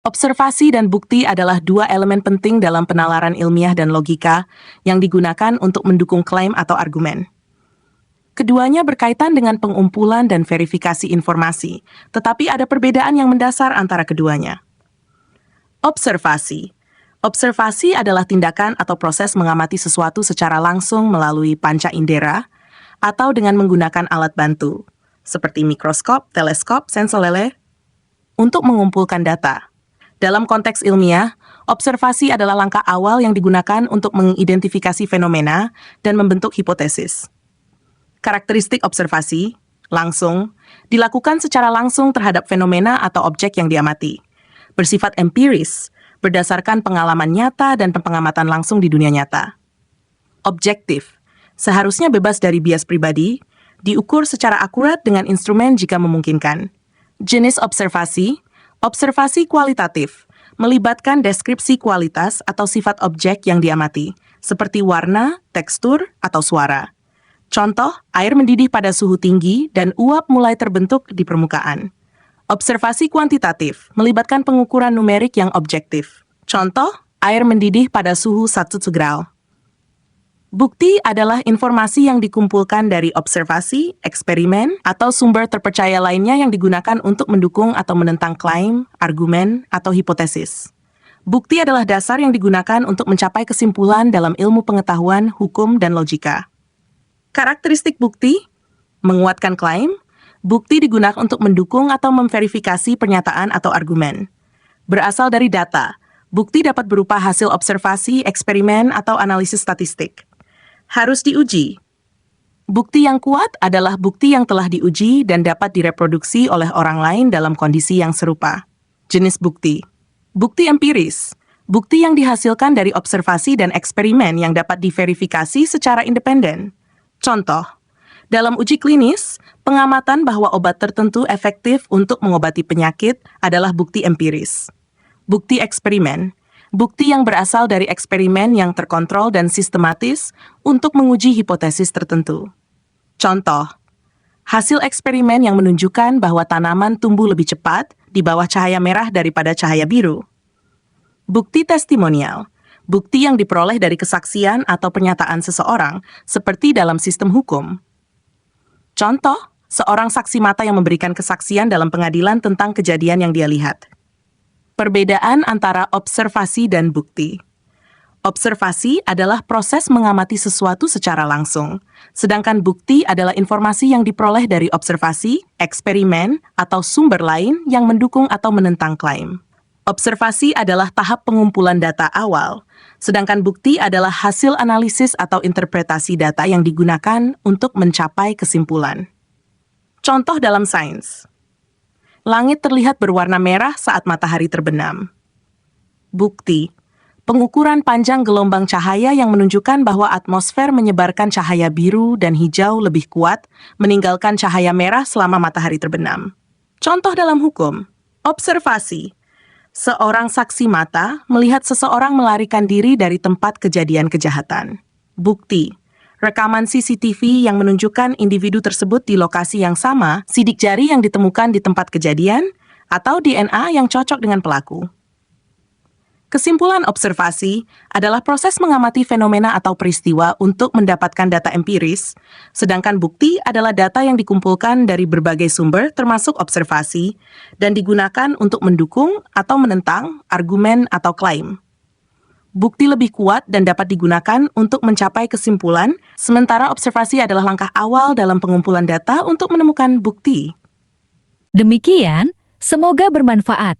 Observasi dan bukti adalah dua elemen penting dalam penalaran ilmiah dan logika yang digunakan untuk mendukung klaim atau argumen. Keduanya berkaitan dengan pengumpulan dan verifikasi informasi, tetapi ada perbedaan yang mendasar antara keduanya. Observasi. Observasi adalah tindakan atau proses mengamati sesuatu secara langsung melalui panca indera atau dengan menggunakan alat bantu, seperti mikroskop, teleskop, sensor lele, untuk mengumpulkan data. Dalam konteks ilmiah, observasi adalah langkah awal yang digunakan untuk mengidentifikasi fenomena dan membentuk hipotesis. Karakteristik observasi, langsung, dilakukan secara langsung terhadap fenomena atau objek yang diamati. Bersifat empiris, berdasarkan pengalaman nyata dan pengamatan langsung di dunia nyata. Objektif, seharusnya bebas dari bias pribadi, diukur secara akurat dengan instrumen jika memungkinkan. Jenis observasi, observasi kualitatif, melibatkan deskripsi kualitas atau sifat objek yang diamati, seperti warna, tekstur, atau suara. Contoh, air mendidih pada suhu tinggi dan uap mulai terbentuk di permukaan. Observasi kuantitatif, melibatkan pengukuran numerik yang objektif. Contoh, air mendidih pada suhu 1 grad. Bukti adalah informasi yang dikumpulkan dari observasi, eksperimen, atau sumber terpercaya lainnya yang digunakan untuk mendukung atau menentang klaim, argumen, atau hipotesis. Bukti adalah dasar yang digunakan untuk mencapai kesimpulan dalam ilmu pengetahuan, hukum, dan logika. Karakteristik bukti, menguatkan klaim, bukti digunakan untuk mendukung atau memverifikasi pernyataan atau argumen. Berasal dari data, bukti dapat berupa hasil observasi, eksperimen, atau analisis statistik. Harus diuji. Bukti yang kuat adalah bukti yang telah diuji dan dapat direproduksi oleh orang lain dalam kondisi yang serupa. Jenis bukti. Bukti empiris. Bukti yang dihasilkan dari observasi dan eksperimen yang dapat diverifikasi secara independen. Contoh, dalam uji klinis, pengamatan bahwa obat tertentu efektif untuk mengobati penyakit adalah bukti empiris. Bukti eksperimen. Bukti yang berasal dari eksperimen yang terkontrol dan sistematis untuk menguji hipotesis tertentu. Contoh, hasil eksperimen yang menunjukkan bahwa tanaman tumbuh lebih cepat di bawah cahaya merah daripada cahaya biru. Bukti testimonial. Bukti yang diperoleh dari kesaksian atau pernyataan seseorang, seperti dalam sistem hukum. Contoh, seorang saksi mata yang memberikan kesaksian dalam pengadilan tentang kejadian yang dia lihat. Perbedaan antara observasi dan bukti. Observasi adalah proses mengamati sesuatu secara langsung, sedangkan bukti adalah informasi yang diperoleh dari observasi, eksperimen, atau sumber lain yang mendukung atau menentang klaim. Observasi adalah tahap pengumpulan data awal, sedangkan bukti adalah hasil analisis atau interpretasi data yang digunakan untuk mencapai kesimpulan. Contoh dalam sains. Langit terlihat berwarna merah saat matahari terbenam. Bukti, pengukuran panjang gelombang cahaya yang menunjukkan bahwa atmosfer menyebarkan cahaya biru dan hijau lebih kuat, meninggalkan cahaya merah selama matahari terbenam. Contoh dalam hukum, observasi. Seorang saksi mata melihat seseorang melarikan diri dari tempat kejadian kejahatan. Bukti, rekaman CCTV yang menunjukkan individu tersebut di lokasi yang sama, sidik jari yang ditemukan di tempat kejadian, atau DNA yang cocok dengan pelaku. Kesimpulan observasi adalah proses mengamati fenomena atau peristiwa untuk mendapatkan data empiris, sedangkan bukti adalah data yang dikumpulkan dari berbagai sumber termasuk observasi dan digunakan untuk mendukung atau menentang argumen atau klaim. Bukti lebih kuat dan dapat digunakan untuk mencapai kesimpulan, sementara observasi adalah langkah awal dalam pengumpulan data untuk menemukan bukti. Demikian, semoga bermanfaat.